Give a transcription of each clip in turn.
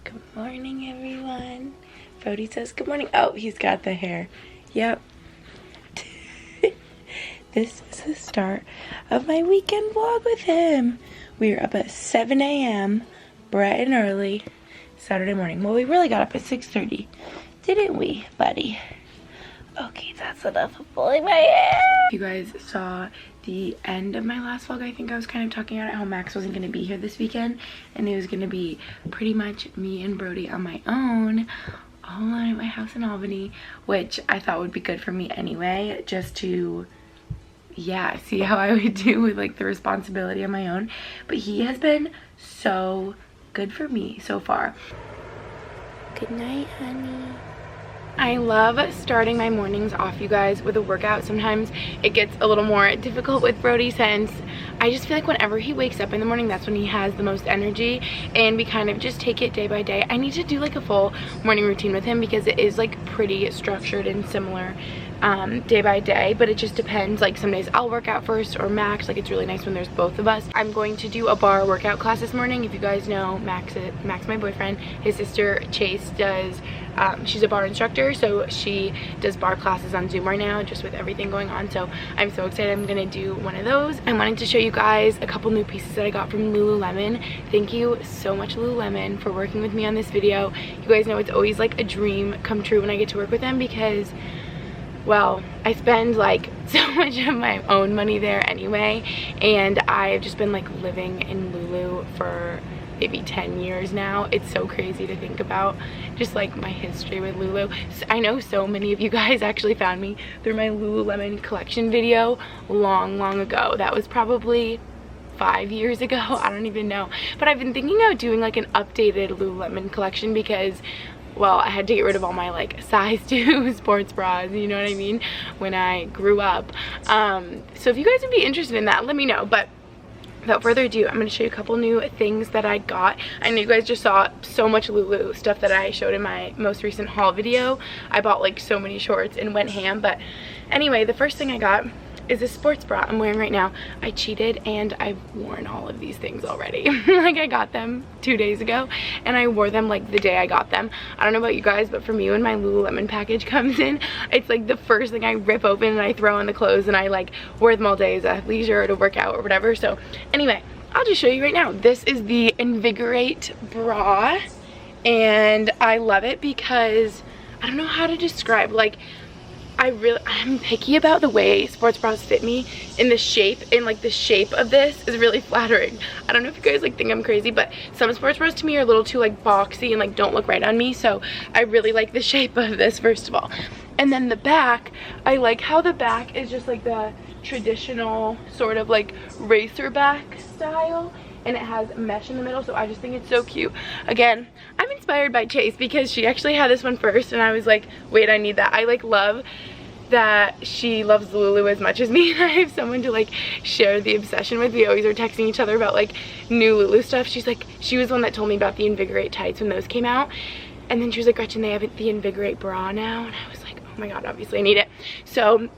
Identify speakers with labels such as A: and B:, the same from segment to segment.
A: Good morning, everyone. Brody says good morning. Oh, he's got the hair. Yep. This is the start of my weekend vlog with him. We were up at 7 a.m. bright and early Saturday morning. Well, we really got up at 6:30, didn't we, buddy? Okay, that's enough of pulling my hair. You guys saw the end of my last vlog. I think I was kind of talking about how Max wasn't going to be here this weekend, and it was going to be pretty much me and Brody on my own, all alone at my house in Albany, which I thought would be good for me anyway, just to, yeah, see how I would do with like the responsibility on my own. But he has been so good for me so far. Good night, honey. I love starting my mornings off, you guys, with a workout. Sometimes it gets a little more difficult with Brody since I just feel like whenever he wakes up in the morning, that's when he has the most energy, and we kind of just take it day by day. I need to do like a full morning routine with him because it is like pretty structured and similar day by day, but it just depends. Like some days I'll work out first or Max. Like it's really nice when there's both of us. I'm going to do a bar workout class this morning. If you guys know Max, my boyfriend, his sister Chase does, she's a bar instructor, so she does bar classes on Zoom right now just with everything going on. So I'm so excited. I'm gonna do one of those. I wanted to show you guys a couple new pieces that I got from Lululemon. Thank you so much, Lululemon, for working with me on this video. You guys know it's always like a dream come true when I get to work with them because, well, I spend like so much of my own money there anyway, and I've just been like living in Lulu for maybe 10 years now. It's so crazy to think about just like my history with Lulu. So I know so many of you guys actually found me through my Lululemon collection video long ago. That was probably 5 years ago, I don't even know. But I've been thinking of doing like an updated Lululemon collection because, well, I had to get rid of all my like size 2 sports bras, you know what I mean, when I grew up. So if you guys would be interested in that, let me know. But without further ado, I'm going to show you a couple new things that I got. I know you guys just saw so much Lulu stuff that I showed in my most recent haul video. I bought like so many shorts and went ham. But anyway, the first thing I got is a sports bra I'm wearing right now. I cheated and I've worn all of these things already. Like I got them 2 days ago and I wore them like the day I got them. I don't know about you guys, but for me, when my Lululemon package comes in, it's like the first thing I rip open and I throw in the clothes and I like wear them all day as athleisure or to work out or whatever. So anyway, I'll just show you right now. This is the Invigorate bra and I love it because I don't know how to describe, like, I'm picky about the way sports bras fit me in the shape, and like the shape of this is really flattering. I don't know if you guys like think I'm crazy, but some sports bras to me are a little too like boxy and like don't look right on me, so I really like the shape of this first of all. And then the back, I like how the back is just like the traditional sort of like racer back style, and it has mesh in the middle, so I just think it's so cute. Again, I'm inspired by Chase because she actually had this one first and I was like, wait, I need that. I like love that she loves Lulu as much as me and I have someone to like share the obsession with. We always are texting each other about like new Lulu stuff. She's like, she was the one that told me about the Invigorate tights when those came out, and then she was like, Gretchen, they have the Invigorate bra now, and I was like, oh my god, obviously I need it. So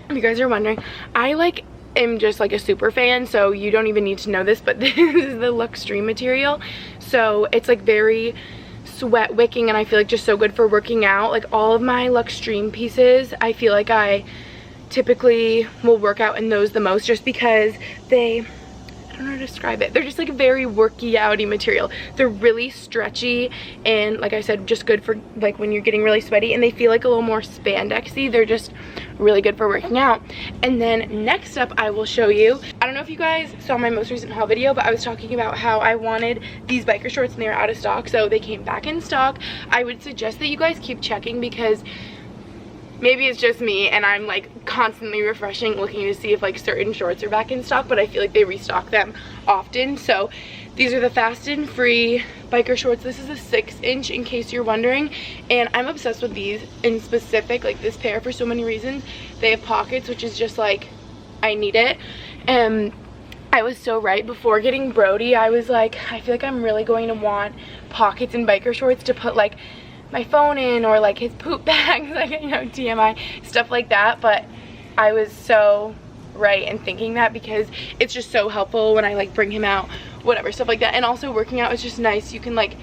A: if you guys are wondering, I like am just like a super fan, so you don't even need to know this, but this is the Luxtreme material, so it's like very sweat wicking, and I feel like just so good for working out. Like all of my Luxtreme pieces, I feel like I typically will work out in those the most just because they, I don't know how to describe it, they're just like a very worky outy material. They're really stretchy and, like I said, just good for like when you're getting really sweaty, and they feel like a little more spandexy. They're just really good for working out. And then next up, I will show you, I don't know if you guys saw my most recent haul video, but I was talking about how I wanted these biker shorts and they were out of stock, so they came back in stock. I would suggest that you guys keep checking because maybe it's just me and I'm like constantly refreshing, looking to see if like certain shorts are back in stock, but I feel like they restock them often. So these are the Fasten free biker shorts. This is a 6-inch in case you're wondering, and I'm obsessed with these in specific, like this pair, for so many reasons. They have pockets, which is just like, I need it. And I was so right. Before getting Brody, I was like, I feel like I'm really going to want pockets in biker shorts to put like my phone in, or like his poop bags, like, you know, TMI, stuff like that. But I was so right in thinking that because it's just so helpful when I like bring him out, whatever, stuff like that. And also working out is just nice. You can like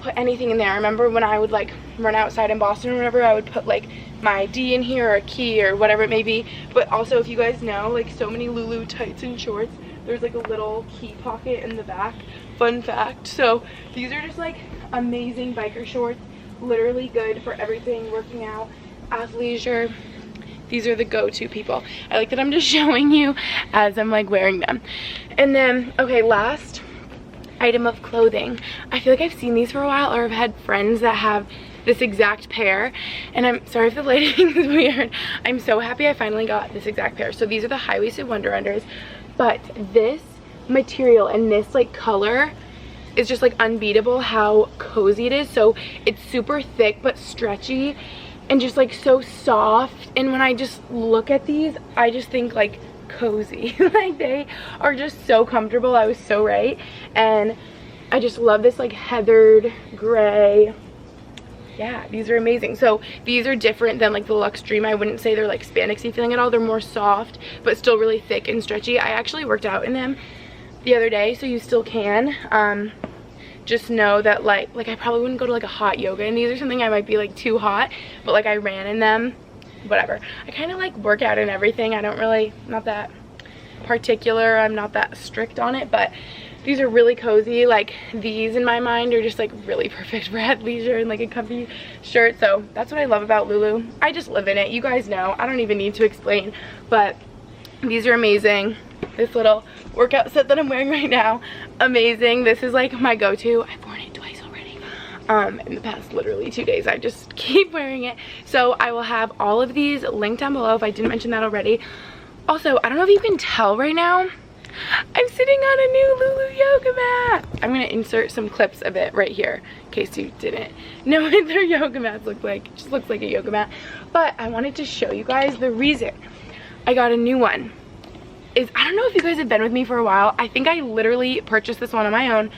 A: put anything in there. I remember when I would like run outside in Boston or whatever, I would put like my ID in here or a key or whatever it may be. But also, if you guys know, like so many Lulu tights and shorts, there's like a little key pocket in the back. Fun fact. So these are just like amazing biker shorts, literally good for everything, working out, athleisure. These are the go-to people. I like that I'm just showing you as I'm like wearing them. And then, okay, last item of clothing. I feel like I've seen these for a while, or I've had friends that have this exact pair, and I'm sorry if the lighting is weird. I'm so happy I finally got this exact pair. So these are the high-waisted Wonder Unders, but this material and this like color is just like unbeatable how cozy it is. So it's super thick but stretchy and just like so soft, and when I just look at these, I just think like cozy. Like they are just so comfortable. I was so right. And I just love this like heathered gray. Yeah, these are amazing. So these are different than like the Luxe Dream. I wouldn't say they're like spandexy feeling at all. They're more soft but still really thick and stretchy. I actually worked out in them the other day, so you still can. Just know that like I probably wouldn't go to like a hot yoga in these or something. I might be like too hot, but like I ran in them, whatever. I kind of like work out and everything. I don't really, not that particular, I'm not that strict on it, but these are really cozy. Like these in my mind are just like really perfect for athleisure and like a comfy shirt. So that's what I love about Lulu. I just live in it. You guys know, I don't even need to explain, but these are amazing. This little workout set that I'm wearing right now, amazing. This is like my go-to. I've worn it twice already in the past literally 2 days. I just keep wearing it. So I will have all of these linked down below if I didn't mention that already. Also, I don't know if you can tell right now, I'm sitting on a new Lulu yoga mat. I'm gonna insert some clips of it right here in case you didn't know what their yoga mats look like. It just looks like a yoga mat. But I wanted to show you guys the reason I got a new one. I don't know if you guys have been with me for a while. I think I literally purchased this one on my own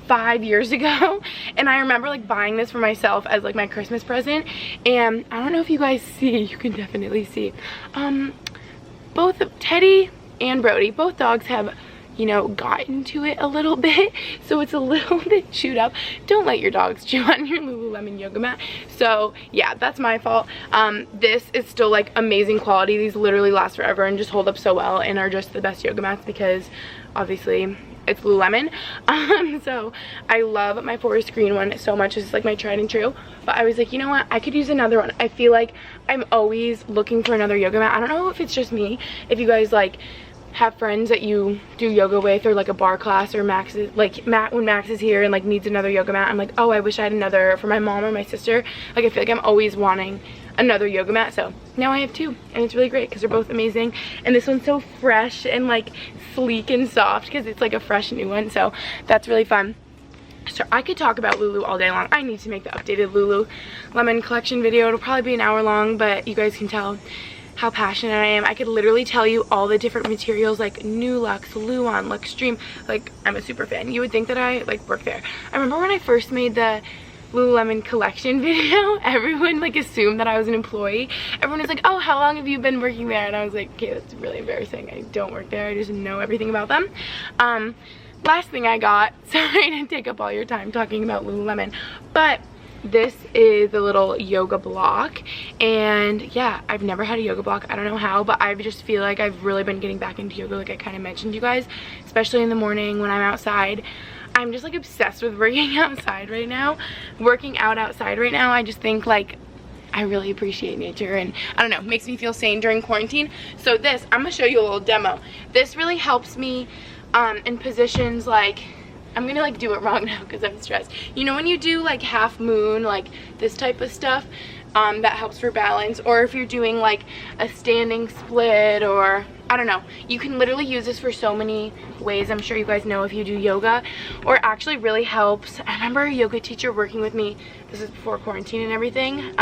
A: 5 years ago, and I remember like buying this for myself as like my Christmas present. And I don't know if you guys see, you can definitely see, both Teddy and Brody, both dogs have, you know, gotten to it a little bit, so it's a little bit chewed up. Don't let your dogs chew on your Lululemon yoga mat. So yeah, that's my fault. This is still like amazing quality. These literally last forever and just hold up so well and are just the best yoga mats because obviously it's Lululemon. So I love my forest green one so much. It's like my tried and true, but I was like, you know what, I could use another one. I feel like I'm always looking for another yoga mat. I don't know if it's just me, if you guys like have friends that you do yoga with, or like a bar class, or Max is like when Max is here and like needs another yoga mat, I'm like, oh, I wish I had another for my mom or my sister. Like I feel like I'm always wanting another yoga mat, so now I have two, and it's really great because they're both amazing. And this one's so fresh and like sleek and soft because it's like a fresh new one, so that's really fun. So I could talk about Lulu all day long. I need to make the updated Lululemon collection video. It'll probably be an hour long, but you guys can tell how passionate I am. I could literally tell you all the different materials, like New Luxe, Luon, Luxe Dream. Like, I'm a super fan. You would think that I like work there. I remember when I first made the Lululemon collection video, everyone like assumed that I was an employee. Everyone was like, oh, how long have you been working there? And I was like, okay, that's really embarrassing. I don't work there. I just know everything about them. Last thing I got, sorry to take up all your time talking about Lululemon, but this is the little yoga block. And yeah, I've never had a yoga block. I don't know how, but I just feel like I've really been getting back into yoga, like I kind of mentioned to you guys, especially in the morning when I'm outside. I'm just like obsessed with working outside right now. Working out outside right now, I just think like I really appreciate nature, and I don't know, makes me feel sane during quarantine. So this, I'm gonna show you a little demo. This really helps me in positions like, I'm gonna like do it wrong now because I'm stressed. You know when you do like half moon, like this type of stuff, that helps for balance, or if you're doing like a standing split, or I don't know, you can literally use this for so many ways. I'm sure you guys know if you do yoga, or actually really helps. I remember a yoga teacher working with me, this is before quarantine and everything,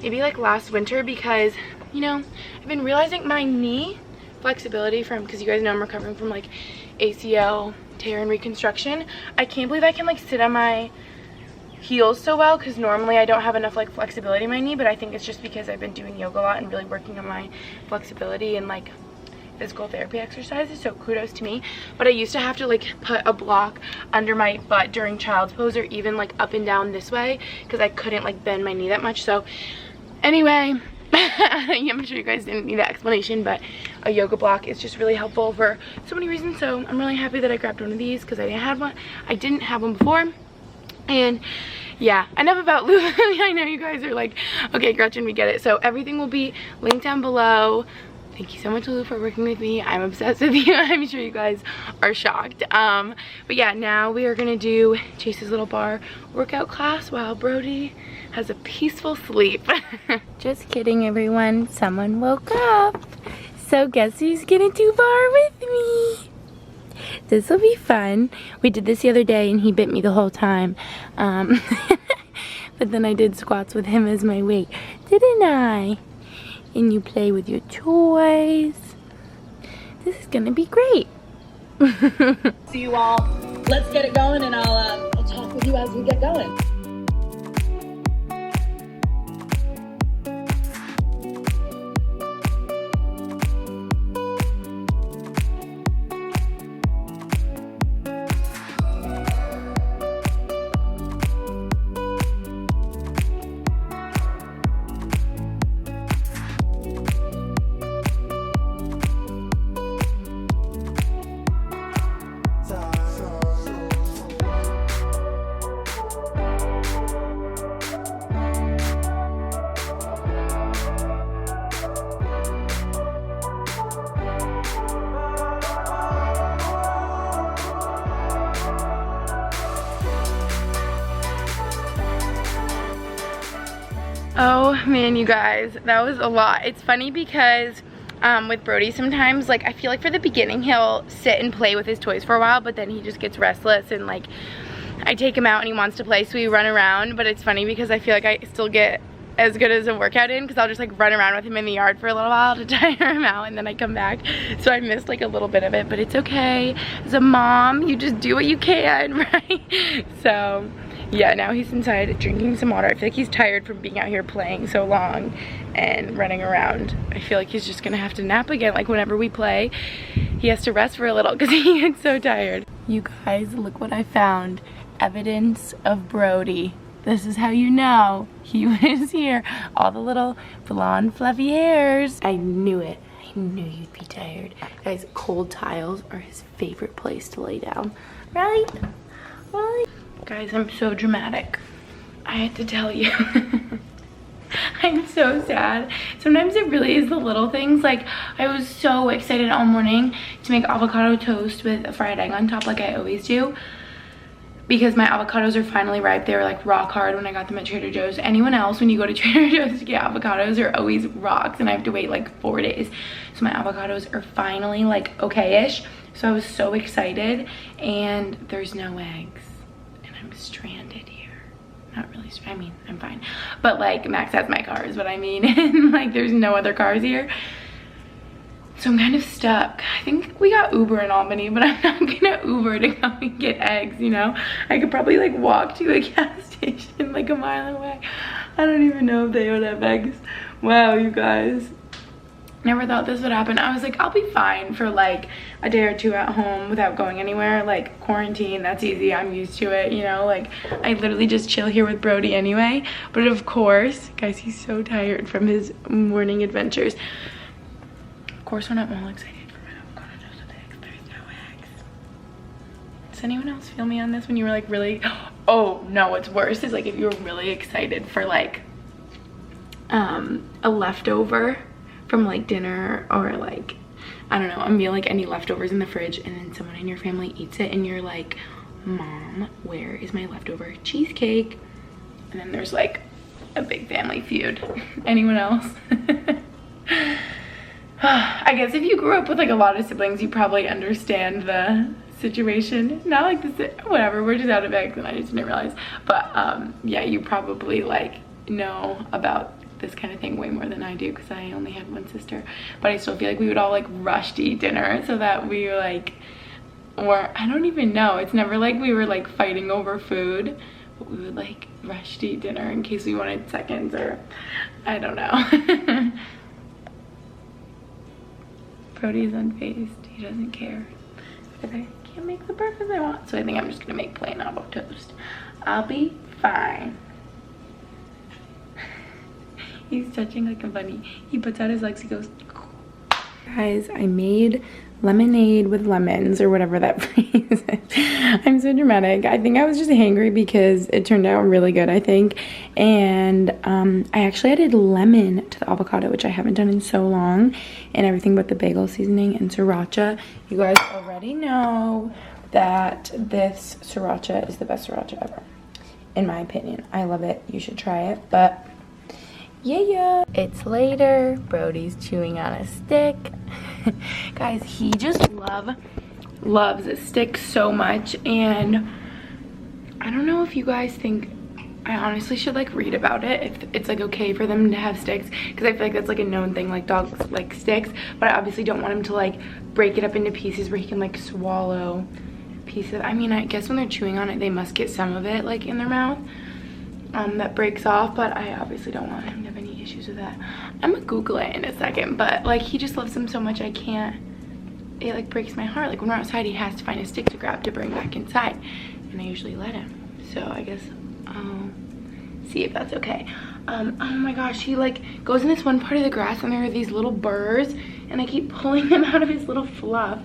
A: maybe like last winter, because you know, I've been realizing my knee flexibility from, because you guys know I'm recovering from like ACL tear and reconstruction. I can't believe I can like sit on my heels so well, because normally I don't have enough like flexibility in my knee, but I think it's just because I've been doing yoga a lot and really working on my flexibility and like physical therapy exercises, so kudos to me. But I used to have to like put a block under my butt during child's pose, or even like up and down this way, because I couldn't like bend my knee that much. So anyway, I'm sure you guys didn't need that explanation, but a yoga block is just really helpful for so many reasons. So I'm really happy that I grabbed one of these, because I didn't have one before. And yeah, enough about Lululemon. I know you guys are like, okay, Gretchen, we get it. So everything will be linked down below. Thank you so much, Lulu, for working with me. I'm obsessed with you. I'm sure you guys are shocked. But yeah, now we are gonna do Chase's little bar workout class while Brody has a peaceful sleep. Just kidding, everyone. Someone woke up. So guess who's gonna do bar with me? This will be fun. We did this the other day and he bit me the whole time. But then I did squats with him as my weight, didn't I? And you play with your toys. This is gonna be great.
B: See you all. Let's get it going, and I'll talk with you as we get going.
A: Oh man, you guys, that was a lot. It's funny because with Brody sometimes, like, I feel like for the beginning he'll sit and play with his toys for a while, but then he just gets restless and like I take him out and he wants to play, so we run around. But it's funny because I feel like I still get as good as a workout in, because I'll just like run around with him in the yard for a little while to tire him out, and then I come back. So I missed like a little bit of it, but it's okay. As a mom, you just do what you can, right? So yeah, now he's inside drinking some water. I feel like he's tired from being out here playing so long and running around. I feel like he's just gonna have to nap again. Like whenever we play, he has to rest for a little because he gets so tired. You guys, look what I found. Evidence of Brody. This is how you know he was here. All the little blonde fluffy hairs. I knew it. I knew you'd be tired. Guys, cold tiles are his favorite place to lay down. Right? Right? Guys, I'm so dramatic. I had to tell you. I'm so sad. Sometimes it really is the little things. Like, I was so excited all morning to make avocado toast with a fried egg on top like I always do, because my avocados are finally ripe. They were like rock hard when I got them at Trader Joe's. Anyone else, when you go to Trader Joe's to get avocados, are always rocks, and I have to wait like 4 days. So my avocados are finally like okay-ish. So I was so excited, and there's no eggs. I'm stranded here. Not really, I mean, I'm fine. But like, Max has my car is what I mean. And like, there's no other cars here. So I'm kind of stuck. I think we got Uber in Albany, but I'm not gonna Uber to go and get eggs, you know? I could probably like walk to a gas station like a mile away. I don't even know if they would have eggs. Wow, you guys. Never thought this would happen. I was like, I'll be fine for like a day or two at home without going anywhere. Like quarantine, that's easy. I'm used to it, you know? Like, I literally just chill here with Brody anyway. But of course, guys, he's so tired from his morning adventures. Of course, when I'm all excited for my avocado toast with eggs, there's no eggs. Does anyone else feel me on this when you were like really, oh no, what's worse is like if you were really excited for like a leftover from like dinner, or like, I don't know, a meal, like any leftovers in the fridge, and then someone in your family eats it and you're like, Mom, where is my leftover cheesecake? And then there's like a big family feud. Anyone else? I guess if you grew up with like a lot of siblings, you probably understand the situation. Not like this, whatever, we're just out of eggs and I just didn't realize. But yeah, you probably like know about this kind of thing way more than I do, because I only had one sister. But I still feel like we would all like rush to eat dinner, so that we were like, or I don't even know, it's never like we were like fighting over food, but we would like rush to eat dinner in case we wanted seconds, or I don't know. Brody's unfazed. He doesn't care. But I can't make the breakfast I want. So I think I'm just gonna make plain avocado toast. I'll be fine. He's touching like a bunny. He puts out his legs, he goes. Guys, I made lemonade with lemons, or whatever that phrase is. I'm so dramatic. I think I was just hangry because it turned out really good, I think. And I actually added lemon to the avocado, which I haven't done in so long, and everything but the bagel seasoning and sriracha. You guys already know that this sriracha is the best sriracha ever, in my opinion. I love it. You should try it. But yeah, it's later. Brody's chewing on a stick. Guys, he just loves a stick so much, and I don't know if you guys think I honestly should like read about it, if it's like okay for them to have sticks, because I feel like that's like a known thing, like dogs like sticks, but I obviously don't want him to like break it up into pieces where he can like swallow pieces. I mean, I guess when they're chewing on it, they must get some of it like in their mouth that breaks off, but I obviously don't want him to have any issues with that. I'm gonna Google it in a second, but like he just loves them so much, I can't, it like breaks my heart. Like when we're outside, he has to find a stick to grab to bring back inside, and I usually let him. So I guess I'll see if that's okay. Oh my gosh, he like goes in this one part of the grass and there are these little burrs, and I keep pulling them out of his little fluff.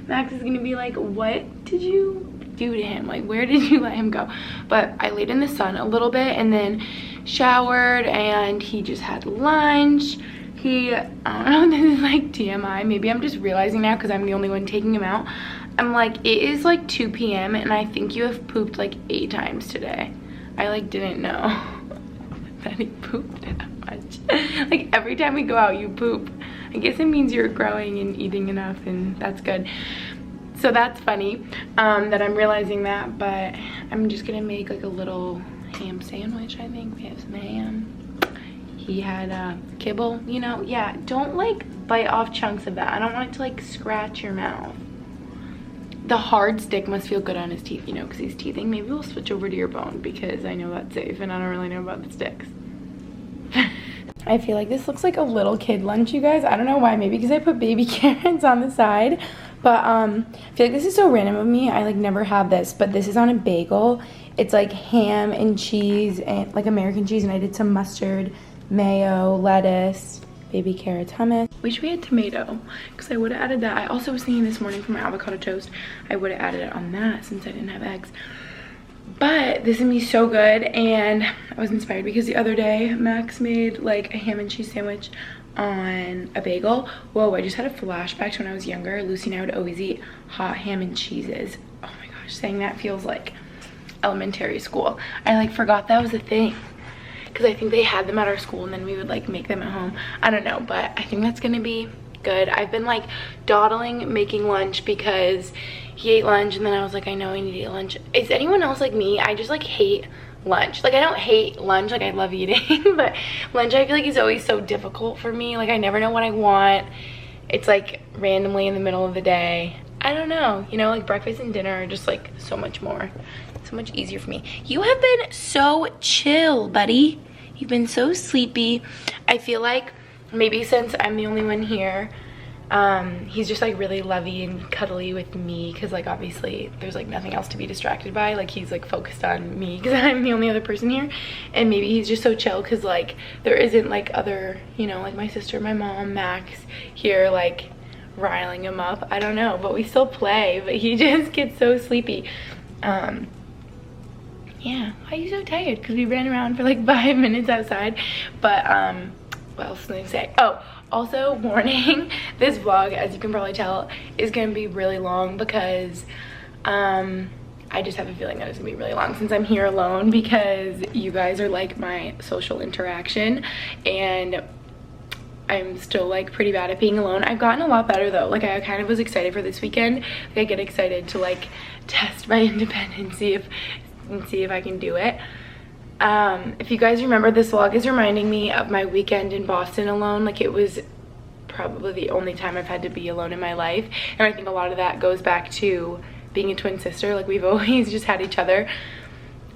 A: Max is gonna be like, what did you do to him? Like, where did you let him go? But I laid in the sun a little bit and then showered, and he just had lunch. I don't know if this is like TMI, maybe I'm just realizing now because I'm the only one taking him out. I'm like, it is like 2 p.m. and I think you have pooped like 8 times today. I like didn't know that he pooped that much. Like every time we go out, you poop. I guess it means you're growing and eating enough, and that's good. So that's funny that I'm realizing that, but I'm just gonna make like a little ham sandwich. I think we have some ham. He had kibble, you know. Yeah, don't like bite off chunks of that. I don't want it to like scratch your mouth. The hard stick must feel good on his teeth, you know, because he's teething. Maybe we'll switch over to your bone because I know that's safe and I don't really know about the sticks. I feel like this looks like a little kid lunch, you guys. I don't know why. Maybe because I put baby carrots on the side. But I feel like this is so random of me. I like never have this, but this is on a bagel. It's like ham and cheese and like American cheese, and I did some mustard, mayo, lettuce, baby carrots, hummus. Wish we had tomato because I would have added that. I also was thinking this morning for my avocado toast, I would have added it on that since I didn't have eggs. But this is gonna be so good, and I was inspired because the other day Max made like a ham and cheese sandwich on a bagel. Whoa, I just had a flashback to when I was younger. Lucy and I would always eat hot ham and cheeses. Oh my gosh, saying that feels like elementary school. I like forgot that was a thing because I think they had them at our school and then we would like make them at home. I don't know, but I think that's gonna be good. I've been like dawdling making lunch because he ate lunch, and then I was like, I know I need to eat lunch. Is anyone else like me? I just like hate lunch. Like I don't hate lunch, like I love eating, but lunch I feel like is always so difficult for me. Like I never know what I want. It's like randomly in the middle of the day. I don't know, you know, like breakfast and dinner are just like so much easier for me. You have been so chill, buddy. You've been so sleepy. I feel like maybe since I'm the only one here, he's just like really lovey and cuddly with me because like obviously there's like nothing else to be distracted by. Like he's like focused on me because I'm the only other person here, and maybe he's just so chill because like there isn't like other, you know, like my sister, my mom, Max here like riling him up. I don't know, but we still play, but he just gets so sleepy. Yeah, why are you so tired? Because we ran around for like 5 minutes outside. But what else was I gonna say? Oh, also warning, this vlog, as you can probably tell, is gonna be really long because I just have a feeling that it's gonna be really long since I'm here alone, because you guys are like my social interaction and I'm still like pretty bad at being alone. I've gotten a lot better though. Like I kind of was excited for this weekend. Like, I get excited to like test my independence, see if I can do it. If you guys remember, this vlog is reminding me of my weekend in Boston alone. Like it was probably the only time I've had to be alone in my life, and I think a lot of that goes back to being a twin sister. Like we've always just had each other.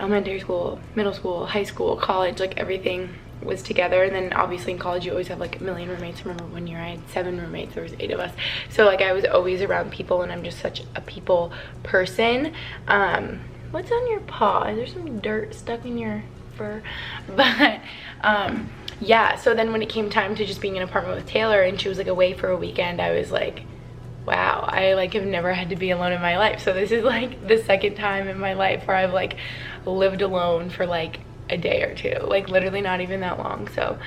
A: elementary school, middle school, high school, college, like everything was together. And then obviously in college you always have like a million roommates. Remember one year I had 7 roommates, there was 8 of us, so like I was always around people, and I'm just such a people person. What's on your paw? Is there some dirt stuck in your fur? But yeah, so then when it came time to just being in an apartment with Taylor and she was like away for a weekend, I was like, wow, I like have never had to be alone in my life. So this is like the second time in my life where I've like lived alone for like a day or two, like literally not even that long. So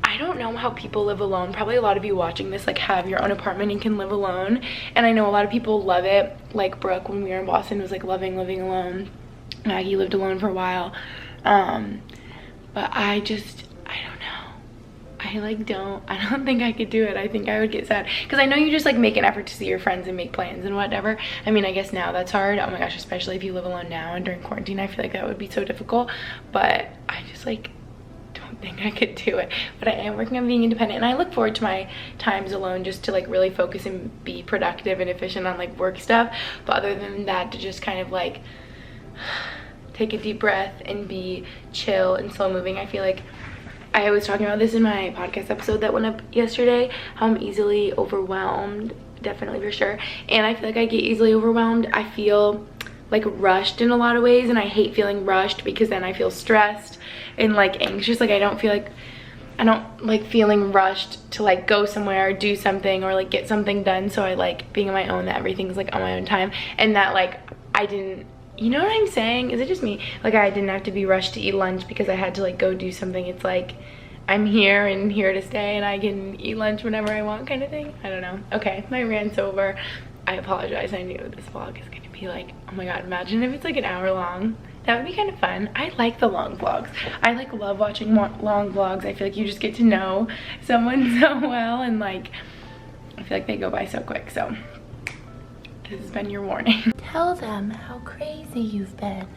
A: I don't know how people live alone. Probably a lot of you watching this like have your own apartment and can live alone, and I know a lot of people love it. Like Brooke, when we were in Boston, was like loving living alone. Maggie lived alone for a while, but I don't know. I don't think I could do it. I think I would get sad, because I know you just like make an effort to see your friends and make plans and whatever. I mean, I guess now that's hard. Oh my gosh, especially if you live alone now and during quarantine, I feel like that would be so difficult. But I just like don't think I could do it. But I am working on being independent, and I look forward to my times alone just to like really focus and be productive and efficient on like work stuff. But other than that, to just kind of like take a deep breath and be chill and slow moving. I feel like I was talking about this in my podcast episode that went up yesterday, how I'm easily overwhelmed, definitely for sure. And I feel like I get easily overwhelmed. I feel like rushed in a lot of ways, and I hate feeling rushed because then I feel stressed and like anxious. Like I don't like feeling rushed to like go somewhere or do something or like get something done. So I like being on my own, that everything's like on my own time, and that like I didn't, you know what I'm saying? Is it just me? Like I didn't have to be rushed to eat lunch because I had to like go do something. It's like I'm here and here to stay, and I can eat lunch whenever I want, kind of thing. I don't know. Okay, my rant's over. I apologize. I knew this vlog is gonna be like, oh my god, imagine if it's like an hour long. That would be kind of fun. I like the long vlogs. I like love watching long vlogs. I feel like you just get to know someone so well, and like I feel like they go by so quick. So this has been your warning. Tell them how crazy you've been.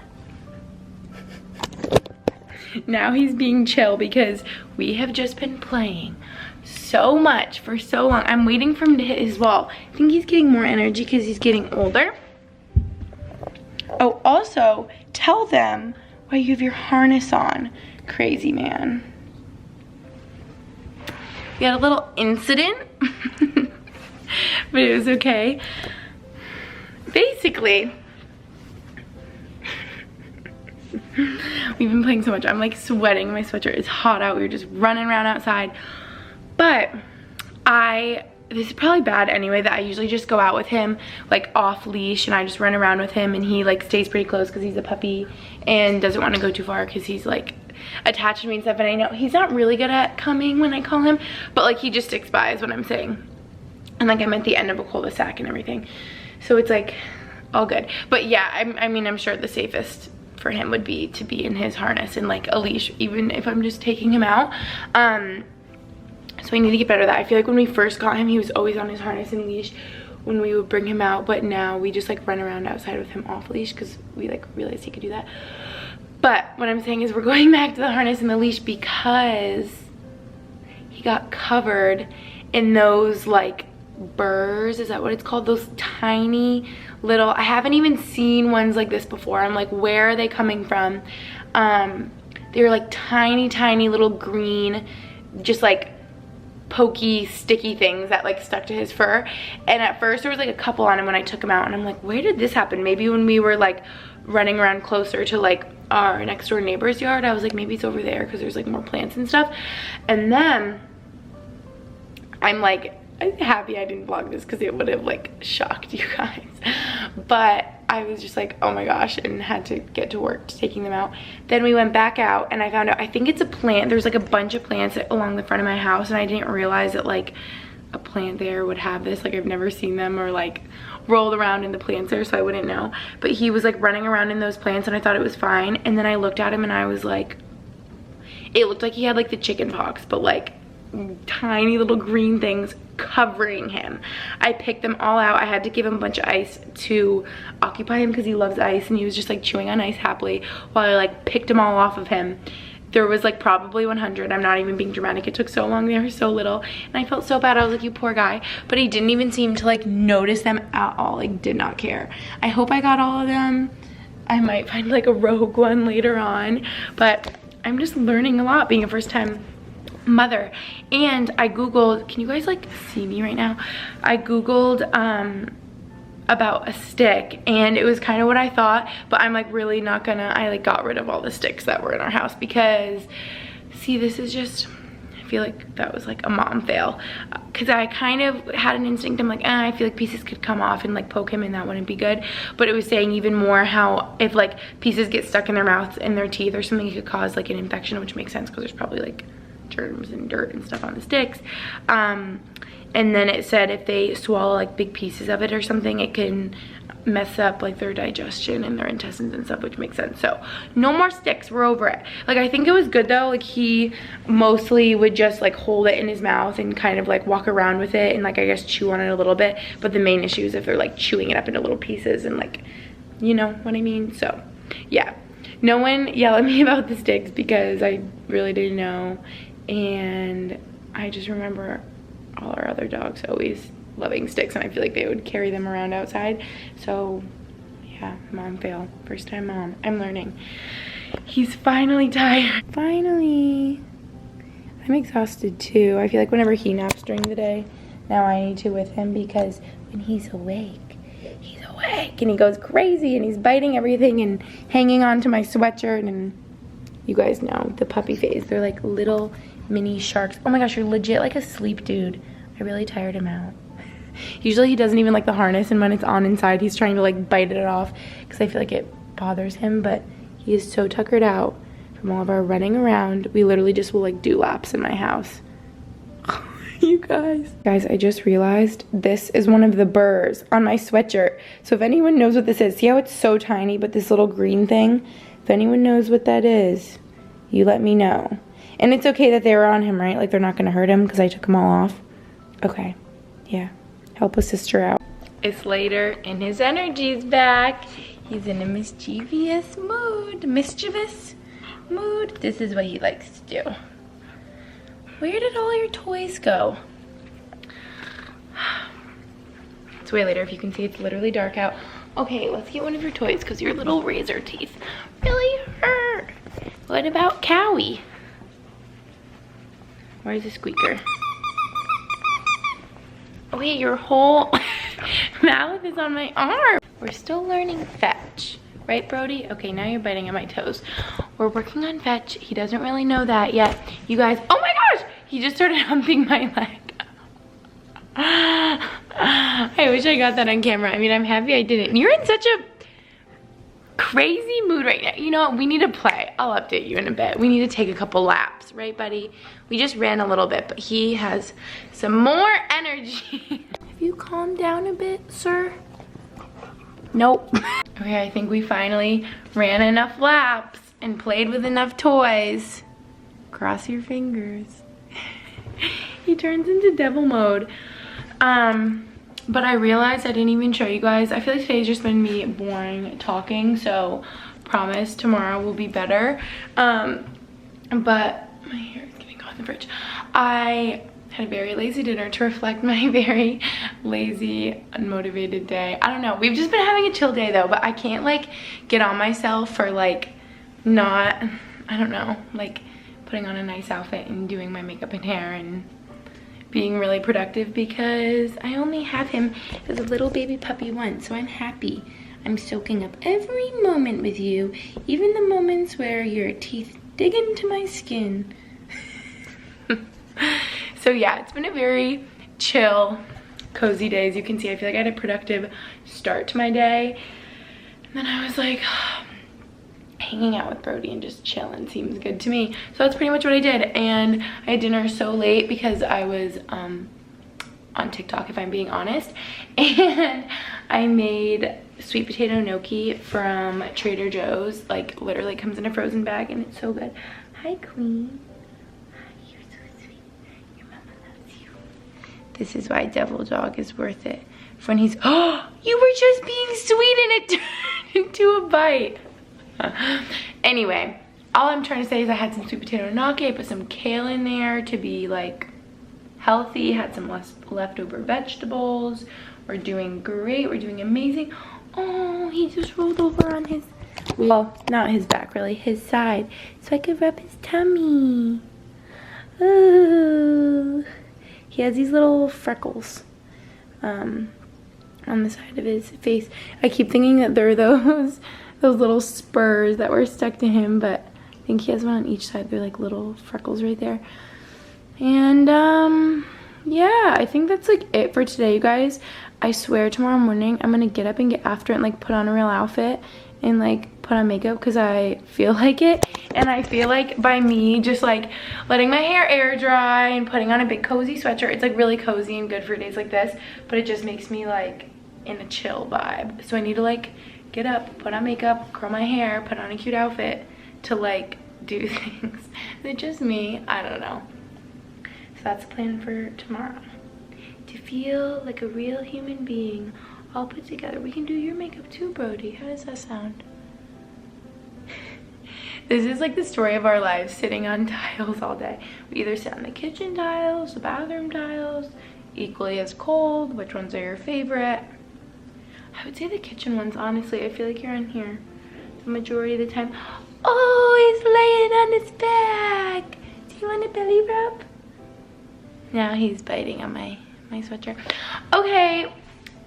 A: Now he's being chill because we have just been playing so much for so long. I'm waiting for him to hit his wall. I think he's getting more energy because he's getting older. Oh, also, tell them why you have your harness on. Crazy man. We had a little incident, but it was okay. Basically, we've been playing so much. I'm like sweating. My sweatshirt is hot out. We were just running around outside. But this is probably bad anyway, that I usually just go out with him like off leash, and I just run around with him, and he like stays pretty close because he's a puppy and doesn't want to go too far because he's like attached to me and stuff. And I know he's not really good at coming when I call him, but like he just sticks by is what I'm saying. And like I'm at the end of a cul-de-sac and everything, so it's like all good. But yeah, I mean, I'm sure the safest for him would be to be in his harness and like a leash, even if I'm just taking him out. So I need to get better at that. I feel like when we first got him, he was always on his harness and leash when we would bring him out, but now we just like run around outside with him off leash because we like realized he could do that. But what I'm saying is we're going back to the harness and the leash because he got covered in those like burrs, is that what it's called? Those tiny little, I haven't even seen ones like this before. I'm like, where are they coming from? They were like tiny little green, just like pokey, sticky things that like stuck to his fur. And at first there was like a couple on him when I took him out, and I'm like, where did this happen? Maybe when we were like running around closer to like our next door neighbor's yard, I was like, maybe it's over there because there's like more plants and stuff. And then I'm like, I'm happy I didn't vlog this because it would have like shocked you guys. But I was just like, oh my gosh, and had to get to work taking them out. Then we went back out and I found out, I think it's a plant. There's like a bunch of plants along the front of my house, and I didn't realize that like a plant there would have this. Like I've never seen them or like rolled around in the plants there, so I wouldn't know. But he was like running around in those plants and I thought it was fine. And then I looked at him and I was like, it looked like he had like the chicken pox, but like tiny little green things covering him. I picked them all out. I had to give him a bunch of ice to occupy him because he loves ice, and he was just like chewing on ice happily while I like picked them all off of him. There was like probably 100. I'm not even being dramatic. It took so long. They were so little and I felt so bad. I was like, you poor guy. But he didn't even seem to like notice them at all. Like did not care. I hope I got all of them. I might find like a rogue one later on, but I'm just learning a lot being a first time mother. And I googled, can you guys like see me right now? I googled about a stick, and it was kind of what I thought, but I'm like really not gonna, I like got rid of all the sticks that were in our house because see, this is just, I feel like that was like a mom fail, because I kind of had an instinct, I'm like, I feel like pieces could come off and like poke him and that wouldn't be good. But it was saying even more how if like pieces get stuck in their mouth and their teeth or something, it could cause like an infection, which makes sense because there's probably like germs and dirt and stuff on the sticks. And then it said if they swallow like big pieces of it or something, it can mess up like their digestion and their intestines and stuff, which makes sense. So no more sticks, we're over it. Like I think it was good though, like he mostly would just like hold it in his mouth and kind of like walk around with it and like I guess chew on it a little bit. But the main issue is if they're like chewing it up into little pieces and like, you know what I mean? So yeah, no one yell at me about the sticks because I really didn't know. And I just remember all our other dogs always loving sticks, and I feel like they would carry them around outside. So yeah, mom fail, first time mom. I'm learning. He's finally tired. Finally. I'm exhausted too. I feel like whenever he naps during the day, now I need to with him, because when he's awake and he goes crazy and he's biting everything and hanging on to my sweatshirt, and you guys know the puppy phase. They're like little mini sharks. Oh my gosh, you're legit like a sleep dude. I really tired him out. Usually he doesn't even like the harness, and when it's on inside, he's trying to like bite it off because I feel like it bothers him, but he is so tuckered out from all of our running around. We literally just will like do laps in my house. You guys, I just realized this is one of the burrs on my sweatshirt. So if anyone knows what this is, see how it's so tiny, but this little green thing, if anyone knows what that is, you let me know. And it's okay that they were on him, right? Like they're not gonna hurt him because I took them all off. Okay, yeah, help a sister out. It's later and his energy's back. He's in a mischievous mood. This is what he likes to do. Where did all your toys go? It's way later. If you can see, it's literally dark out. Okay, let's get one of your toys because your little razor teeth really hurt. What about Cowie? Where's the squeaker? Oh wait, your whole mouth is on my arm. We're still learning fetch. Right, Brody? Okay, now you're biting at my toes. We're working on fetch. He doesn't really know that yet. You guys, oh my gosh! He just started humping my leg. I wish I got that on camera. I mean, I'm happy I didn't. You're in such a crazy mood right now. You know what? We need to play. I'll update you in a bit. We need to take a couple laps, right, buddy? We just ran a little bit, but he has some more energy. Have you calmed down a bit, sir? Nope. Okay, I think we finally ran enough laps and played with enough toys. Cross your fingers. He turns into devil mode. But I realized I didn't even show you guys. I feel like today's just been me boring talking, so promise tomorrow will be better. But my hair is getting caught in the fridge. I had a very lazy dinner to reflect my very lazy, unmotivated day. I don't know. We've just been having a chill day though, but I can't like get on myself for like not, I don't know, like putting on a nice outfit and doing my makeup and hair and being really productive because I only have him as a little baby puppy once, so I'm happy. I'm soaking up every moment with you, even the moments where your teeth dig into my skin. So yeah, it's been a very chill, cozy day. As you can see, I feel like I had a productive start to my day. And then I was like, hanging out with Brody and just chilling seems good to me. So that's pretty much what I did. And I had dinner so late because I was on TikTok, if I'm being honest. And I made sweet potato gnocchi from Trader Joe's. Like literally comes in a frozen bag and it's so good. Hi, Queen. This is why Devil Dog is worth it. When he's, oh, you were just being sweet and it turned into a bite. Anyway, all I'm trying to say is I had some sweet potato gnocchi. I put some kale in there to be like healthy. Had some leftover vegetables. We're doing great. We're doing amazing. Oh, he just rolled over on his Well, not his back really, his side, so I could rub his tummy. Ooh. He has these little freckles on the side of his face. I keep thinking that they're those little spurs that were stuck to him, but I think he has one on each side. They're like little freckles right there. And yeah, I think that's like it for today, you guys. I swear tomorrow morning I'm gonna get up and get after it and like put on a real outfit and like put on makeup because I feel like it. And I feel like by me just like letting my hair air dry and putting on a big cozy sweatshirt, it's like really cozy and good for days like this, but it just makes me like in a chill vibe. So I need to like get up, put on makeup, curl my hair, put on a cute outfit to like do things. Is it just me? I don't know. So that's the plan for tomorrow. To feel like a real human being all put together. We can do your makeup too, Brody. How does that sound? This is like the story of our lives, sitting on tiles all day. We either sit on the kitchen tiles, the bathroom tiles, equally as cold. Which ones are your favorite? I would say the kitchen ones, honestly. I feel like you're on here the majority of the time. Oh, he's laying on his back. Do you want a belly rub? Now he's biting on my sweatshirt. Okay,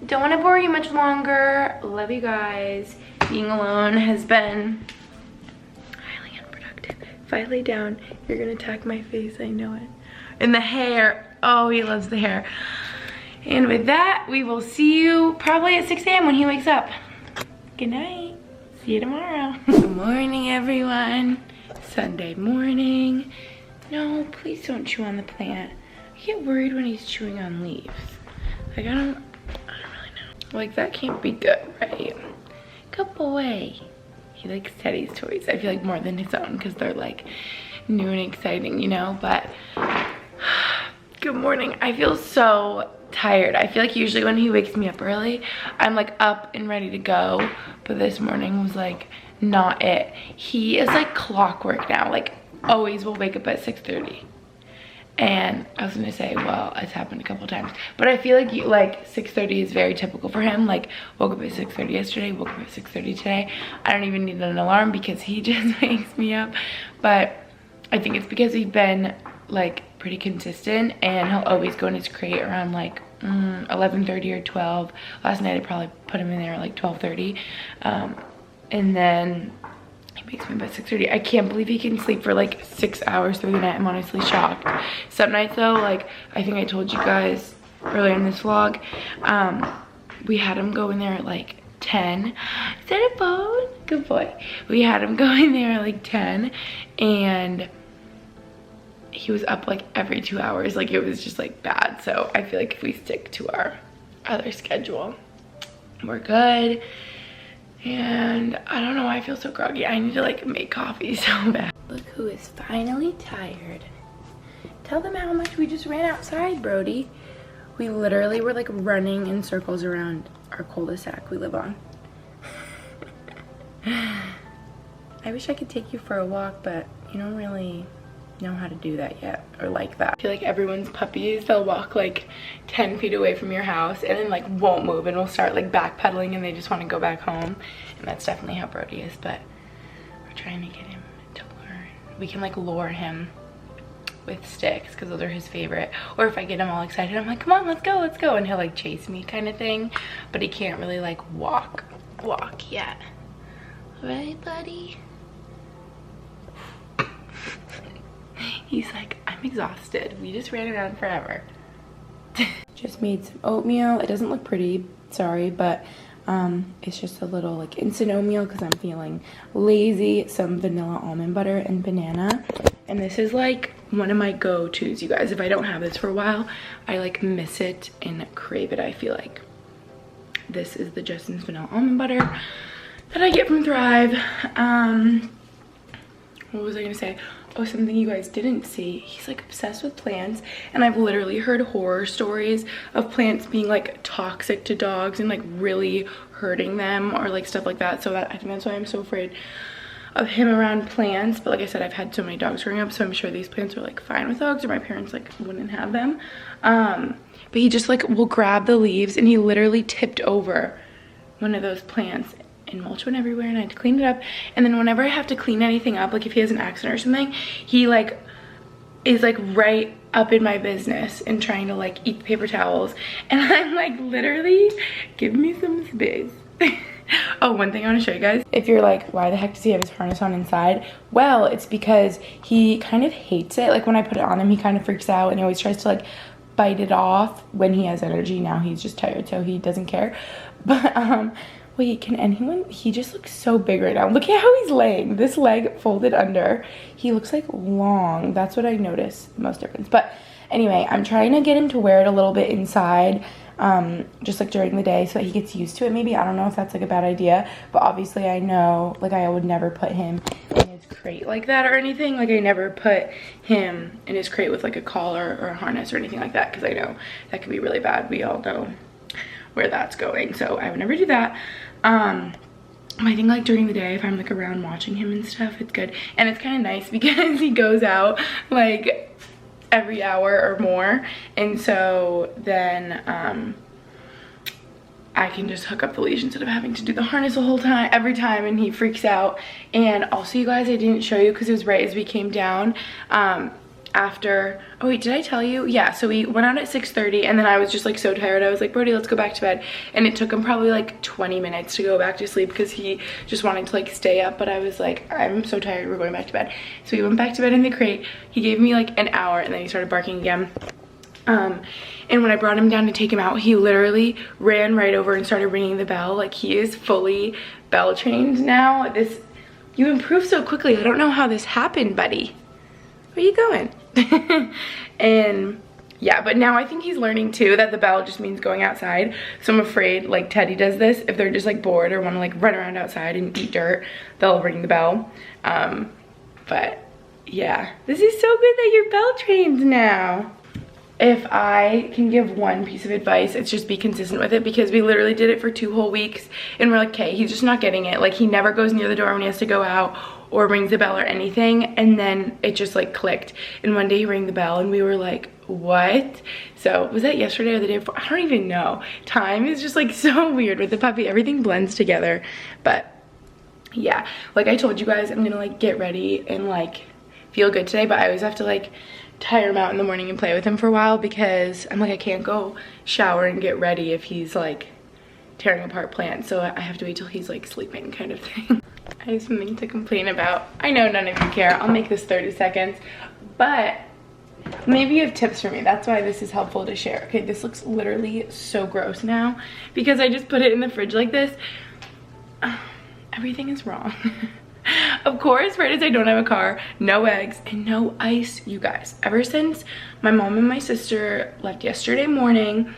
A: don't want to bore you much longer. Love you guys. Being alone has been highly unproductive. If I lay down, you're gonna attack my face, I know it. And the hair, oh, he loves the hair. And with that, we will see you probably at 6 a.m. when he wakes up. Good night. See you tomorrow. Good morning, everyone. Sunday morning. No, please don't chew on the plant. I get worried when he's chewing on leaves. Like, I don't really know. Like, that can't be good, right? Good boy. He likes Teddy's toys, I feel like, more than his own, because they're like new and exciting, you know? But good morning. I feel so tired. I feel like usually when he wakes me up early, I'm like up and ready to go, but this morning was like not it. He is like clockwork now, like always will wake up at 6:30. And I was gonna say, well, it's happened a couple times, but I feel like 6:30 is very typical for him. Like, woke up at 6:30 yesterday, woke up at 6:30 today. I don't even need an alarm because he just wakes me up. But I think it's because we've been like pretty consistent, and he'll always go in his crate around like 11:30 or 12. Last night I probably put him in there at like 12:30, and then he wakes me up at 6:30. I can't believe he can sleep for like 6 hours through the night. I'm honestly shocked. Some nights though, like I think I told you guys earlier in this vlog, we had him go in there at like 10. Is that a bone? Good boy. We had him go in there at like 10, and he was up like every 2 hours. Like, it was just like bad. So I feel like if we stick to our other schedule, we're good. And I don't know why I feel so groggy. I need to like make coffee so bad. Look who is finally tired. Tell them how much we just ran outside, Brody. We literally were like running in circles around our cul-de-sac we live on. I wish I could take you for a walk, but you don't really know how to do that yet, or like that. I feel like everyone's puppies, they'll walk like 10 feet away from your house and then like won't move and will start like backpedaling and they just want to go back home. And that's definitely how Brody is, but we're trying to get him to learn. We can like lure him with sticks because those are his favorite. Or if I get him all excited, I'm like, come on, let's go, and he'll like chase me kind of thing. But he can't really like walk yet. Right, buddy? He's like, I'm exhausted. We just ran around forever. Just made some oatmeal. It doesn't look pretty, sorry, but it's just a little like instant oatmeal because I'm feeling lazy. Some vanilla almond butter and banana. And this is like one of my go-tos, you guys. If I don't have this for a while, I like miss it and crave it, I feel like. This is the Justin's vanilla almond butter that I get from Thrive. What was I gonna say? Oh, something you guys didn't see. He's like obsessed with plants, and I've literally heard horror stories of plants being like toxic to dogs and like really hurting them or like stuff like that. So I think that's why I'm so afraid of him around plants. But like I said, I've had so many dogs growing up, so I'm sure these plants are like fine with dogs, or my parents like wouldn't have them. But he just like will grab the leaves, and he literally tipped over one of those plants and mulch went everywhere and I had to clean it up. And then whenever I have to clean anything up, like if he has an accident or something, he like is like right up in my business and trying to like eat the paper towels. And I'm like, literally, give me some space. Oh, one thing I want to show you guys. If you're like, why the heck does he have his harness on inside? Well, it's because he kind of hates it. Like when I put it on him, he kind of freaks out and he always tries to like bite it off when he has energy. Now he's just tired, so he doesn't care. But wait, can anyone, he just looks so big right now. Look at how he's laying, this leg folded under. He looks like long. That's what I notice the most difference. But anyway, I'm trying to get him to wear it a little bit inside, just like during the day, so that he gets used to it. Maybe, I don't know if that's like a bad idea, but obviously I know like I would never put him in his crate like that or anything. Like I never put him in his crate with like a collar or a harness or anything like that, because I know that could be really bad. We all know where that's going, so I would never do that. I think like during the day, if I'm like around watching him and stuff, it's good. And it's kind of nice because he goes out like every hour or more, and so then I can just hook up the leash instead of having to do the harness the whole time, every time, and he freaks out. And also, you guys, I didn't show you because it was right as we came down after, oh wait, did I tell you? Yeah, so we went out at 6:30 and then I was just like so tired. I was like, Brody, let's go back to bed. And it took him probably like 20 minutes to go back to sleep because he just wanted to like stay up. But I was like, I'm so tired, we're going back to bed. So we went back to bed in the crate. He gave me like an hour and then he started barking again. And when I brought him down to take him out, he literally ran right over and started ringing the bell. Like he is fully bell trained now. You improved so quickly. I don't know how this happened, buddy. Where you going? And yeah, but now I think he's learning too that the bell just means going outside. So I'm afraid like Teddy does this. If they're just like bored or want to like run around outside and eat dirt, they'll ring the bell. But yeah, this is so good that you're bell trained now. If I can give one piece of advice, it's just be consistent with it, because we literally did it for 2 whole weeks and we're like, okay, he's just not getting it. Like he never goes near the door when he has to go out or rings the bell or anything. And then it just like clicked. And one day he rang the bell and we were like, what? So was that yesterday or the day before? I don't even know. Time is just like so weird with the puppy. Everything blends together. But yeah, like I told you guys, I'm gonna like get ready and like feel good today, but I always have to like tire him out in the morning and play with him for a while, because I'm like, I can't go shower and get ready if he's like tearing apart plants, so I have to wait till he's like sleeping, kind of thing. I have something to complain about. I know none of you care. I'll make this 30 seconds, but maybe you have tips for me. That's why this is helpful to share. Okay, this looks literally so gross now because I just put it in the fridge like this. Everything is wrong. Of course, right as I don't have a car, no eggs, and no ice, you guys. Ever since my mom and my sister left yesterday morning,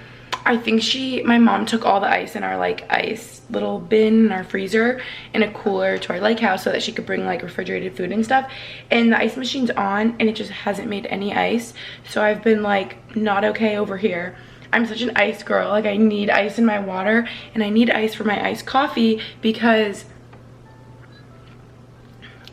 A: I think my mom took all the ice in our like ice little bin in our freezer in a cooler to our lake house so that she could bring like refrigerated food and stuff. And the ice machine's on and it just hasn't made any ice. So I've been like not okay over here. I'm such an ice girl. Like I need ice in my water and I need ice for my iced coffee because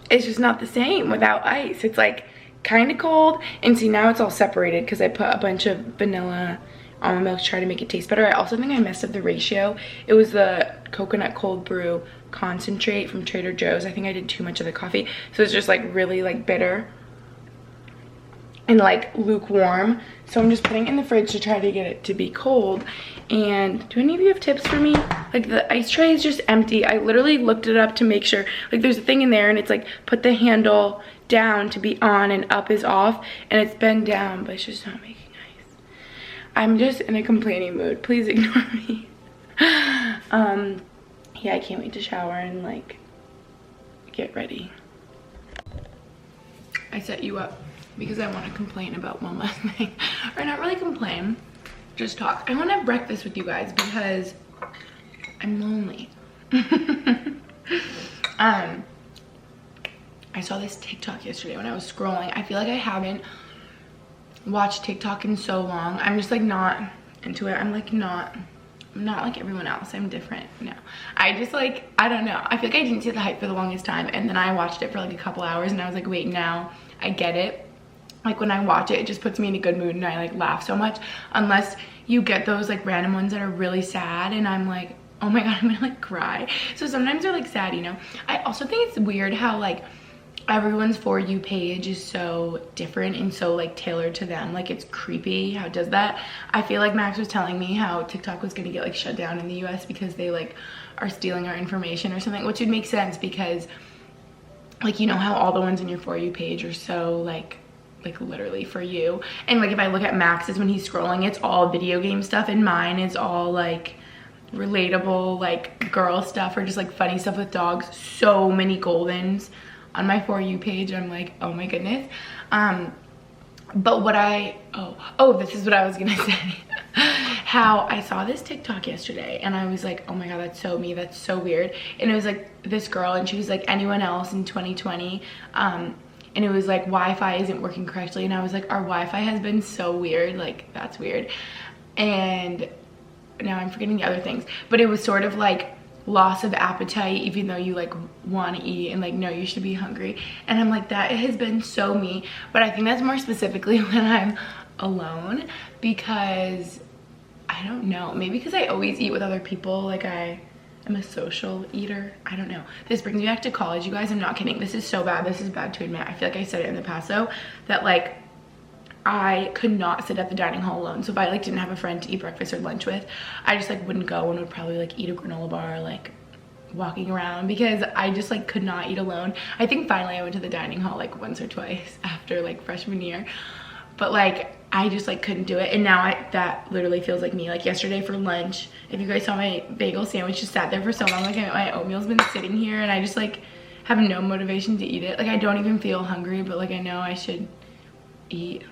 A: it's just not the same without ice. It's like kind of cold, and see now it's all separated because I put a bunch of vanilla almond milk to try to make it taste better. I also think I messed up the ratio. It was the coconut cold brew concentrate from Trader Joe's. I think I did too much of the coffee, so it's just like really like bitter and like lukewarm. So I'm just putting it in the fridge to try to get it to be cold. And do any of you have tips for me? Like the ice tray is just empty. I literally looked it up to make sure, like there's a thing in there and it's like put the handle down to be on and up is off, and it's been down but it's just not making ice. I'm just in a complaining mood, please ignore me. Yeah, I can't wait to shower and like get ready. I set you up because I want to complain about one last thing. Or not really complain, just talk. I want to have breakfast with you guys because I'm lonely. I saw this TikTok yesterday when I was scrolling. I feel like I haven't watched TikTok in so long. I'm just like not into it. I'm not like everyone else. I'm different now. I just like, I don't know. I feel like I didn't see the hype for the longest time, and then I watched it for like a couple hours and I was like, wait, now I get it. Like when I watch it, it just puts me in a good mood and I like laugh so much, unless you get those like random ones that are really sad and I'm like, oh my god, I'm gonna like cry. So sometimes they're like sad, you know. I also think it's weird how like everyone's For You page is so different and so like tailored to them. Like it's creepy how it does that. I feel like Max was telling me how TikTok was gonna get like shut down in the US because they like are stealing our information or something, which would make sense because like, you know how all the ones in your For You page are so like literally for you. And like if I look at Max's when he's scrolling, it's all video game stuff, and mine is all like relatable like girl stuff or just like funny stuff with dogs. So many Goldens on my For You page. I'm like, oh my goodness. But what this is what I was gonna say. How I saw this TikTok yesterday and I was like, oh my god, that's so me, that's so weird. And it was like this girl and she was like, anyone else in 2020, and it was like Wi-Fi isn't working correctly, and I was like, our Wi-Fi has been so weird, like that's weird. And now I'm forgetting the other things, but it was sort of like loss of appetite even though you like want to eat and like know you should be hungry. And I'm like, that has been so me. But I think that's more specifically when I'm alone, because I don't know, maybe because I always eat with other people. Like I am a social eater. I don't know. This brings me back to college, you guys. I'm not kidding. This is so bad. This is bad to admit. I feel like I said it in the past though, that like I could not sit at the dining hall alone. So if I like didn't have a friend to eat breakfast or lunch with, I just like wouldn't go and would probably like eat a granola bar, like walking around, because I just like could not eat alone. I think finally I went to the dining hall like once or twice after like freshman year, but like I just like couldn't do it. And now that literally feels like me. Like yesterday for lunch, if you guys saw my bagel sandwich, just sat there for so long. Like my oatmeal's been sitting here and I just like have no motivation to eat it. Like I don't even feel hungry, but like I know I should eat.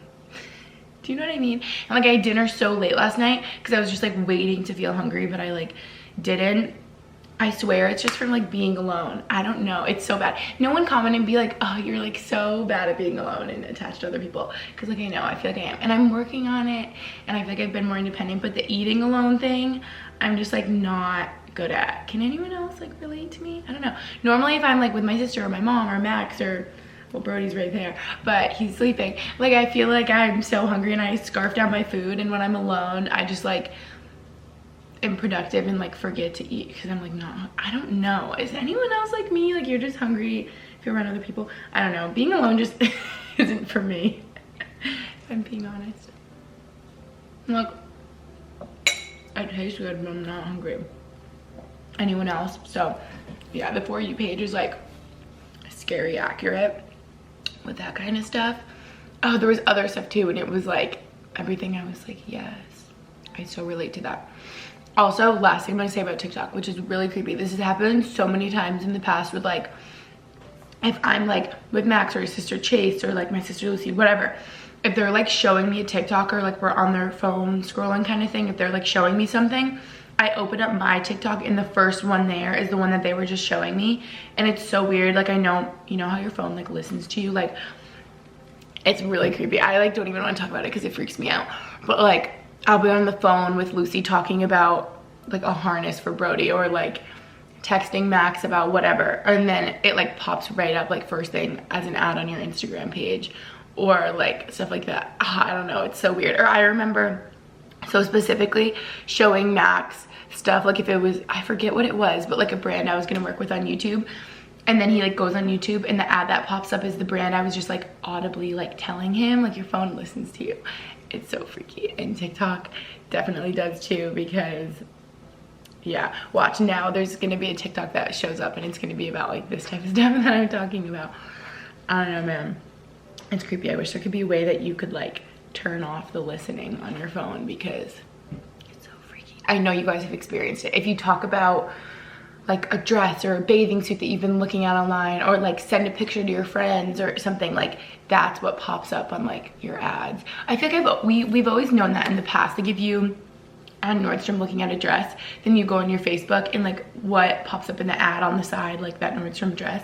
A: Do you know what I mean? And like I had dinner so late last night because I was just like waiting to feel hungry, but I like didn't. I swear it's just from like being alone. I don't know, it's so bad. No one comment and be like, oh, you're like so bad at being alone and attached to other people, because like I know, I feel like I am, and I'm working on it, and I feel like I've been more independent. But the eating alone thing, I'm just like not good at. Can anyone else like relate to me? I don't know. Normally if I'm like with my sister or my mom or Max or, well, Brody's right there, but he's sleeping, like I feel like I'm so hungry and I scarf down my food, and when I'm alone I just like am productive and like forget to eat because I'm like not, I don't know, is anyone else like me? Like you're just hungry if you're around other people? I don't know, being alone just isn't for me, if I'm being honest. Look, I taste good but I'm not hungry. Anyone else? So yeah, the For You page is like scary accurate with that kind of stuff. Oh, there was other stuff too, and it was like everything. I was like, yes, I so relate to that. Also, last thing I'm gonna say about TikTok, which is really creepy, this has happened so many times in the past with like, if I'm like with Max or his sister Chase or like my sister Lucy, whatever, if they're like showing me a TikTok or like we're on their phone scrolling kind of thing, if they're like showing me something, I open up my TikTok and the first one there is the one that they were just showing me. And it's so weird. Like I know, you know how your phone like listens to you? Like it's really creepy. I like don't even want to talk about it because it freaks me out. But like I'll be on the phone with Lucy talking about like a harness for Brody, or like texting Max about whatever, and then it like pops right up like first thing as an ad on your Instagram page, or like stuff like that. I don't know, it's so weird. Or I remember so specifically showing Max stuff, like if it was, I forget what it was, but like a brand I was gonna work with on YouTube, and then he like goes on YouTube and the ad that pops up is the brand I was just like audibly like telling him, like your phone listens to you. It's so freaky. And TikTok definitely does too, because yeah, watch now, there's gonna be a TikTok that shows up and it's gonna be about like this type of stuff that I'm talking about. I don't know, man, it's creepy. I wish there could be a way that you could like turn off the listening on your phone, because it's so freaky. I know you guys have experienced it. If you talk about like a dress or a bathing suit that you've been looking at online, or like send a picture to your friends or something, like that's what pops up on like your ads. I feel like we've always known that in the past. Like if you on Nordstrom looking at a dress, then you go on your Facebook and like what pops up in the ad on the side, like that Nordstrom dress.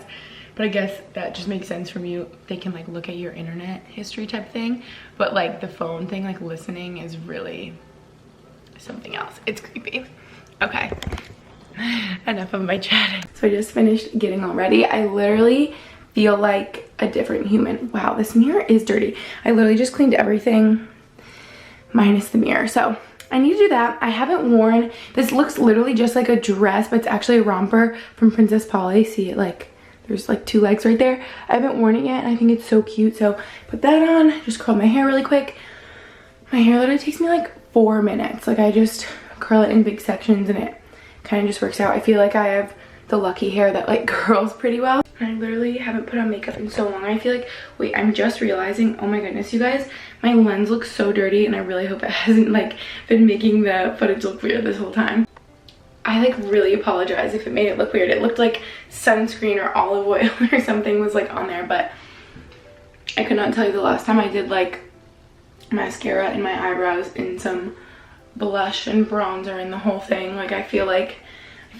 A: But I guess that just makes sense from you. They can like look at your internet history type thing. But like the phone thing, like listening, is really something else. It's creepy. Okay, enough of my chatting. So I just finished getting all ready. I literally feel like a different human. Wow, this mirror is dirty. I literally just cleaned everything minus the mirror. So I need to do that. I haven't worn, this looks literally just like a dress, but it's actually a romper from Princess Polly. See it, like, there's like 2 legs right there. I haven't worn it yet, and I think it's so cute. So put that on, just curl my hair really quick. My hair literally takes me like 4 minutes. Like, I just curl it in big sections and it kind of just works out. I feel like I have the lucky hair that like curls pretty well. I literally haven't put on makeup in so long. I feel like, wait, I'm just realizing, oh my goodness, you guys, my lens looks so dirty, and I really hope it hasn't like been making the footage look weird this whole time. I like really apologize if it made it look weird. It looked like sunscreen or olive oil or something was like on there, but I could not tell you the last time I did like mascara in my eyebrows and some blush and bronzer and the whole thing. Like, I feel like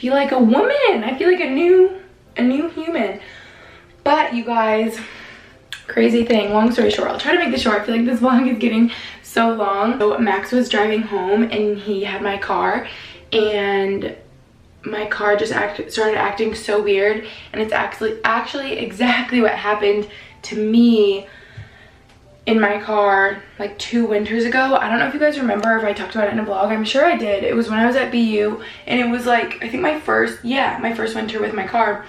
A: a woman. I feel like a new human. But you guys, crazy thing, long story short, I'll try to make this short. I feel like this vlog is getting so long. So Max was driving home and he had my car, and my car just started acting so weird, and it's actually exactly what happened to me in my car like 2 winters ago. I don't know if you guys remember, if I talked about it in a vlog. I'm sure I did. It was when I was at BU, and it was like, I think my first winter with my car,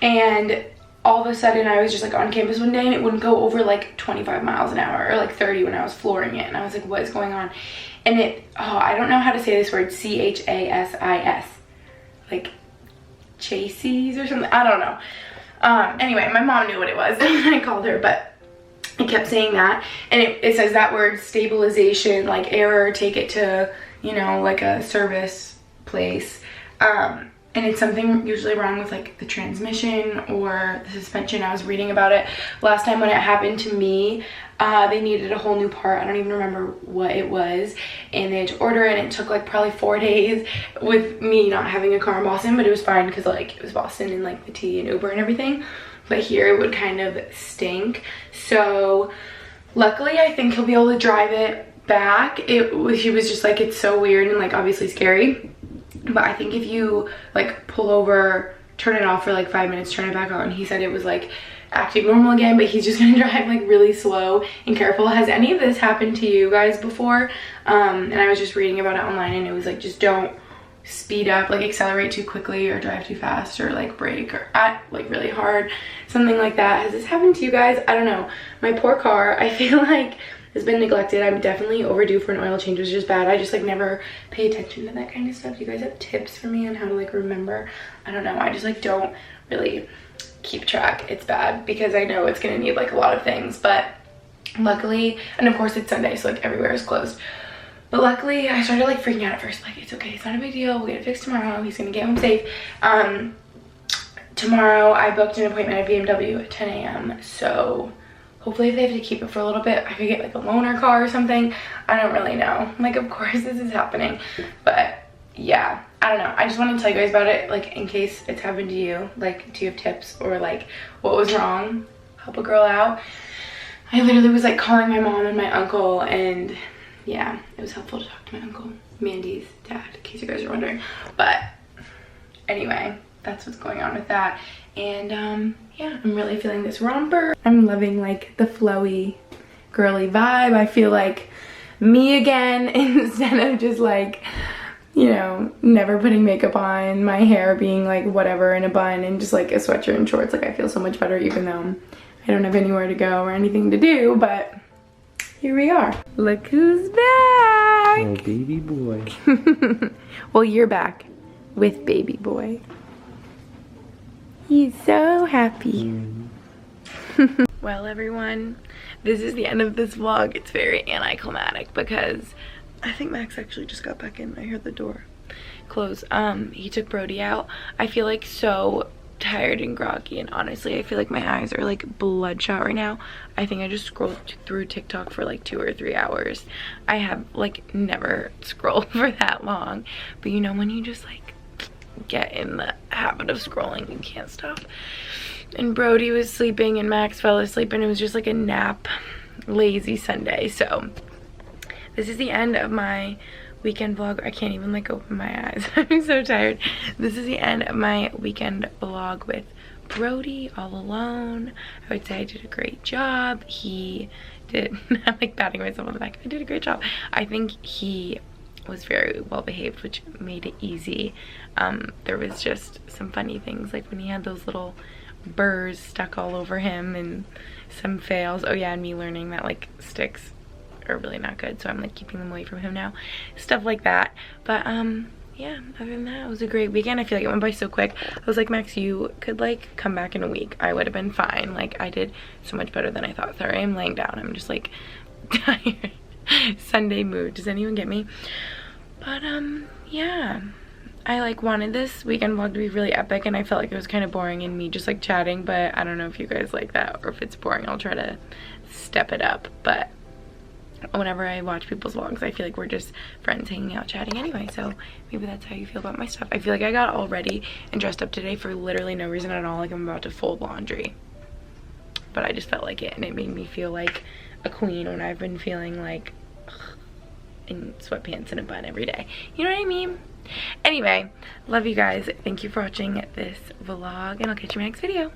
A: and all of a sudden I was just like on campus one day, and it wouldn't go over like 25 miles an hour or like 30 when I was flooring it, and I was like, what is going on? And I don't know how to say this word, C-H-A-S-I-S, like chases or something, I don't know. Anyway, my mom knew what it was and I called her, but I kept saying that, and it says that word, stabilization, like error, take it to, you know, like a service place, and it's something usually wrong with like the transmission or the suspension. I was reading about it last time when it happened to me. They needed a whole new part. I don't even remember what it was, and they had to order it, and it took like probably 4 days with me not having a car in Boston, but it was fine because like it was Boston and like the T and Uber and everything. But here it would kind of stink. So luckily I think he'll be able to drive it back. He was just like, it's so weird and like obviously scary, but I think if you like pull over, turn it off for like 5 minutes, turn it back on, he said it was like acting normal again. But he's just gonna drive like really slow and careful. Has any of this happened to you guys before? And I was just reading about it online, and it was like, just don't speed up, like accelerate too quickly or drive too fast or like brake or like really hard, something like that. Has this happened to you guys? I don't know. My poor car, I feel like, has been neglected. I'm definitely overdue for an oil change, which is just bad. I just like never pay attention to that kind of stuff. Do you guys have tips for me on how to like remember? I don't know. I just like don't really keep track. It's bad because I know it's gonna need like a lot of things, but luckily, and of course it's Sunday, so like everywhere is closed. But luckily, I started like freaking out at first, like, it's okay, it's not a big deal, we'll get it fixed tomorrow, he's gonna get home safe. Tomorrow I booked an appointment at BMW at 10 a.m. so hopefully if they have to keep it for a little bit, I could get like a loaner car or something. I don't really know. Like, of course this is happening, but yeah, I don't know. I just want to tell you guys about it, like in case it's happened to you. Like, do you have tips or like what was wrong? Help a girl out. I literally was like calling my mom and my uncle, and yeah, it was helpful to talk to my uncle, Mandy's dad, in case you guys are wondering. But anyway, that's what's going on with that. And yeah, I'm really feeling this romper. I'm loving like the flowy, girly vibe. I feel like me again instead of just like, you know, never putting makeup on, my hair being like whatever in a bun and just like a sweatshirt and shorts. Like, I feel so much better even though I don't have anywhere to go or anything to do, but here we are. Look who's back!
C: Oh, baby boy.
A: Well, you're back with baby boy. He's so happy. Well, everyone, this is the end of this vlog. It's very anticlimactic because I think Max actually just got back in. I heard the door close. He took Brody out. I feel like so tired and groggy, and honestly I feel like my eyes are like bloodshot right now. I think I just scrolled through TikTok for like 2 or 3 hours. I have like never scrolled for that long, but you know when you just like get in the habit of scrolling, you can't stop. And Brody was sleeping and Max fell asleep, and it was just like a nap, lazy Sunday. So this is the end of my weekend vlog. I can't even like open my eyes. I'm so tired. This is the end of my weekend vlog with Brody all alone. I would say I did a great job. He did, I'm like patting myself on the back. I did a great job. I think he was very well behaved, which made it easy. There was just some funny things, like when he had those little burrs stuck all over him, and some fails. Oh yeah, and me learning that like sticks are really not good, so I'm like keeping them away from him now. Stuff like that. But yeah, other than that, it was a great weekend. I feel like it went by so quick. I was like, Max, you could like come back in a week. I would have been fine. Like, I did so much better than I thought. Sorry, I'm laying down. I'm just like tired. Sunday mood. Does anyone get me? But yeah, I like wanted this weekend vlog to be really epic, and I felt like it was kind of boring in me just like chatting, but I don't know if you guys like that, or if it's boring. I'll try to step it up. But whenever I watch people's vlogs, I feel like we're just friends hanging out chatting anyway, so maybe that's how you feel about my stuff. I feel like I got all ready and dressed up today for literally no reason at all, like I'm about to fold laundry, but I just felt like it, and it made me feel like a queen when I've been feeling like in sweatpants and a bun every day, you know what I mean? Anyway, love you guys. Thank you for watching this vlog, and I'll catch you in my next video.